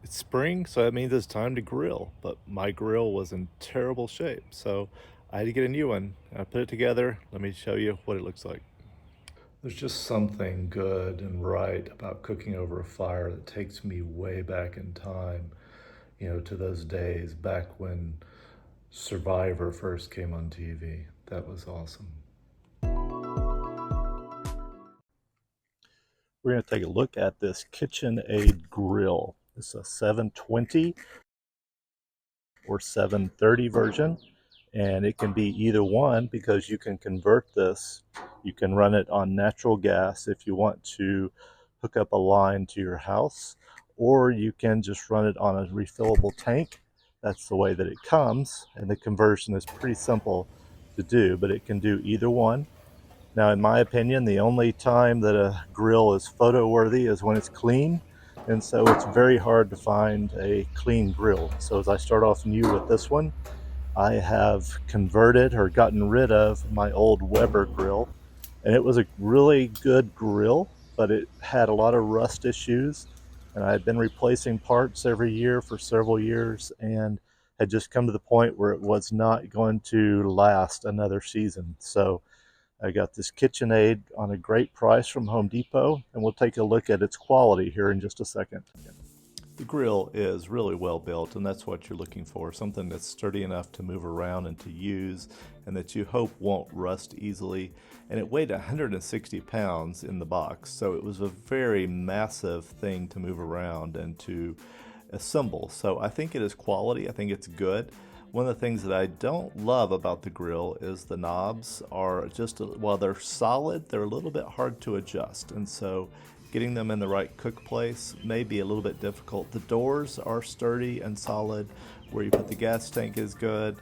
It's spring, so that means it's time to grill, but my grill was in terrible shape, so I had to get a new one. I put it together. Let me show you what it looks like. There's just something good and right about cooking over a fire that takes me way back in time, to those days back when Survivor first came on TV. That was awesome. We're going to take a look at this KitchenAid grill. It's a 720 or 730 version, and it can be either one because you can convert this. You can run it on natural gas if you want to hook up a line to your house, or you can just run it on a refillable tank. That's the way that it comes, and the conversion is pretty simple to do, but it can do either one. Now, in my opinion, the only time that a grill is photo worthy is when it's clean. And so it's very hard to find a clean grill. So as I start off new with this one, I have converted or gotten rid of my old Weber grill. And it was a really good grill, but it had a lot of rust issues. And I had been replacing parts every year for several years and had just come to the point where it was not going to last another season. So I got this KitchenAid on a great price from Home Depot, and we'll take a look at its quality here in just a second. The grill is really well built, and that's what you're looking for, something that's sturdy enough to move around and to use, and that you hope won't rust easily. And it weighed 160 pounds in the box, so it was a very massive thing to move around and to assemble. So I think it is quality, I think it's good. One of the things that I don't love about the grill is the knobs are just, while they're solid, they're a little bit hard to adjust. And so getting them in the right cook place may be a little bit difficult. The doors are sturdy and solid. Where you put the gas tank is good.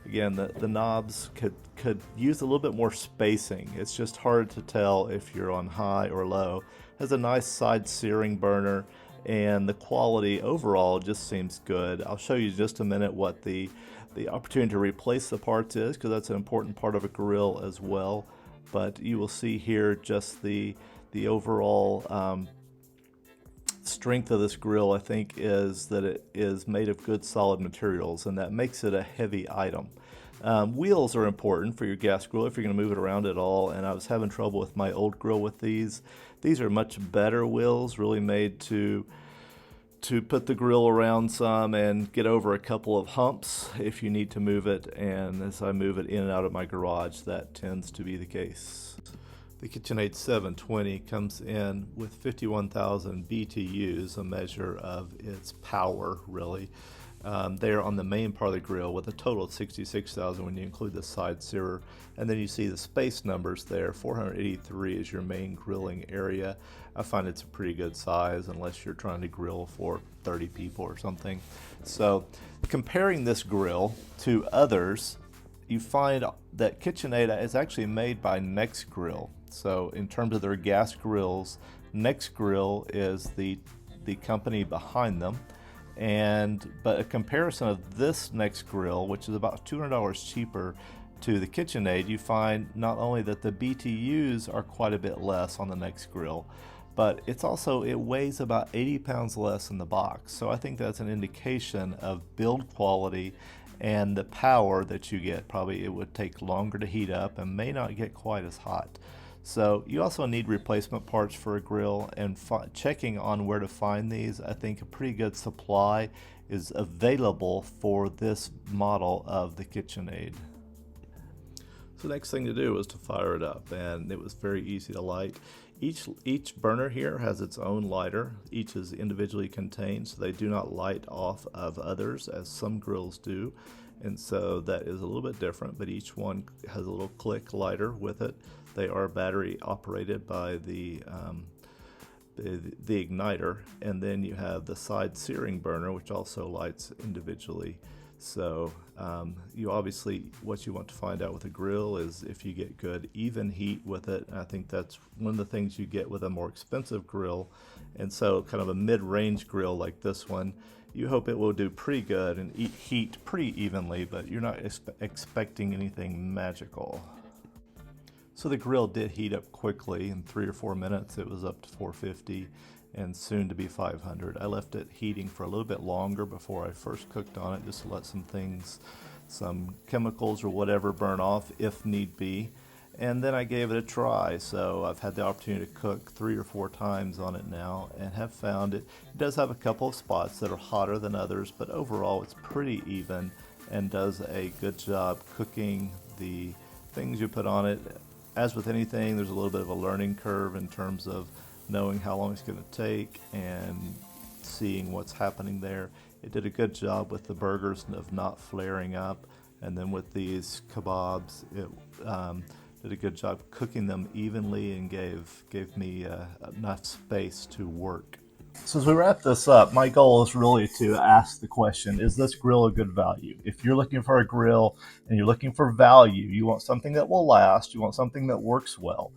Again, the knobs could use a little bit more spacing. It's just hard to tell if you're on high or low. It has a nice side searing burner, and the quality overall just seems good. I'll show you in just a minute what the opportunity to replace the parts is, because that's an important part of a grill as well. But you will see here just the overall strength of this grill, I think, is that it is made of good solid materials, and that makes it a heavy item. Wheels are important for your gas grill if you're going to move it around at all, and I was having trouble with my old grill with these. These are much better wheels, really made to put the grill around some and get over a couple of humps if you need to move it, and as I move it in and out of my garage, that tends to be the case. The KitchenAid 720 comes in with 51,000 BTUs, a measure of its power, really. They are on the main part of the grill with a total of 66,000 when you include the side searer. And then you see the space numbers there. 483 is your main grilling area. I find it's a pretty good size unless you're trying to grill for 30 people or something. So comparing this grill to others, you find that KitchenAid is actually made by Next Grill. So in terms of their gas grills, Next Grill is the company behind them. But a comparison of this Next Grill, which is about $200 cheaper, to the KitchenAid, you find not only that the BTUs are quite a bit less on the Next Grill, but it weighs about 80 pounds less in the box. So I think that's an indication of build quality and the power that you get. Probably it would take longer to heat up and may not get quite as hot. So you also need replacement parts for a grill, and checking on where to find these. I think a pretty good supply is available for this model of the KitchenAid. So the next thing to do was to fire it up, and it was very easy to light. Each burner here has its own lighter. Each is individually contained, so they do not light off of others as some grills do. And so that is a little bit different, but each one has a little click lighter with it. They are battery operated by the igniter, and then you have the side searing burner, which also lights individually. So what you want to find out with a grill is if you get good even heat with it. And I think that's one of the things you get with a more expensive grill. And so kind of a mid-range grill like this one, you hope it will do pretty good and heat pretty evenly, but you're not expecting anything magical. So the grill did heat up quickly. In 3 or 4 minutes it was up to 450, and soon to be 500. I left it heating for a little bit longer before I first cooked on it, just to let some things, some chemicals or whatever burn off if need be. And then I gave it a try. So I've had the opportunity to cook 3 or 4 times on it now and have found it does have a couple of spots that are hotter than others, but overall it's pretty even and does a good job cooking the things you put on it. As with anything, there's a little bit of a learning curve in terms of knowing how long it's going to take and seeing what's happening there. It did a good job with the burgers of not flaring up, and then with these kebabs, it did a good job cooking them evenly and gave me enough space to work. So as we wrap this up, my goal is really to ask the question, is this grill a good value? If you're looking for a grill and you're looking for value, you want something that will last, you want something that works well.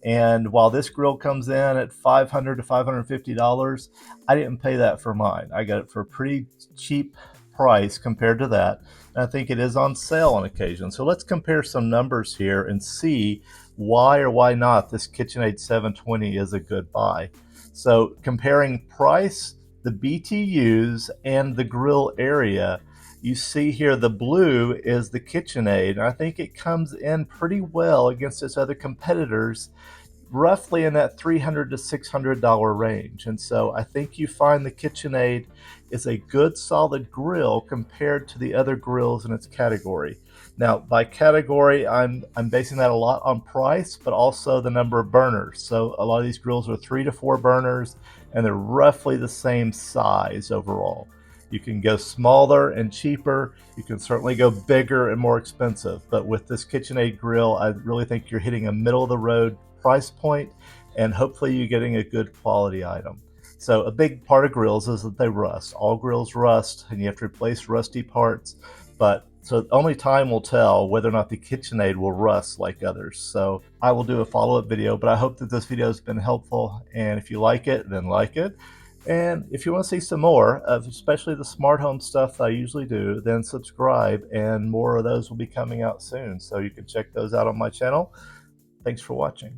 And while this grill comes in at $500 to $550, I didn't pay that for mine. I got it for a pretty cheap price compared to that. And I think it is on sale on occasion. So let's compare some numbers here and see why or why not this KitchenAid 720 is a good buy. So comparing price, the BTUs, and the grill area, you see here the blue is the KitchenAid, and I think it comes in pretty well against its other competitors, roughly in that $300 to $600 range. And so I think you find the KitchenAid is a good solid grill compared to the other grills in its category. Now, by category, I'm basing that a lot on price, but also the number of burners. So a lot of these grills are 3 to 4 burners, and they're roughly the same size overall. You can go smaller and cheaper. You can certainly go bigger and more expensive. But with this KitchenAid grill, I really think you're hitting a middle of the road price point, and hopefully you're getting a good quality item. So a big part of grills is that they rust. All grills rust, and you have to replace rusty parts. But so only time will tell whether or not the KitchenAid will rust like others. So I will do a follow-up video, but I hope that this video has been helpful. And if you like it, then like it. And if you want to see some more of especially the smart home stuff that I usually do, then subscribe, and more of those will be coming out soon. So you can check those out on my channel. Thanks for watching.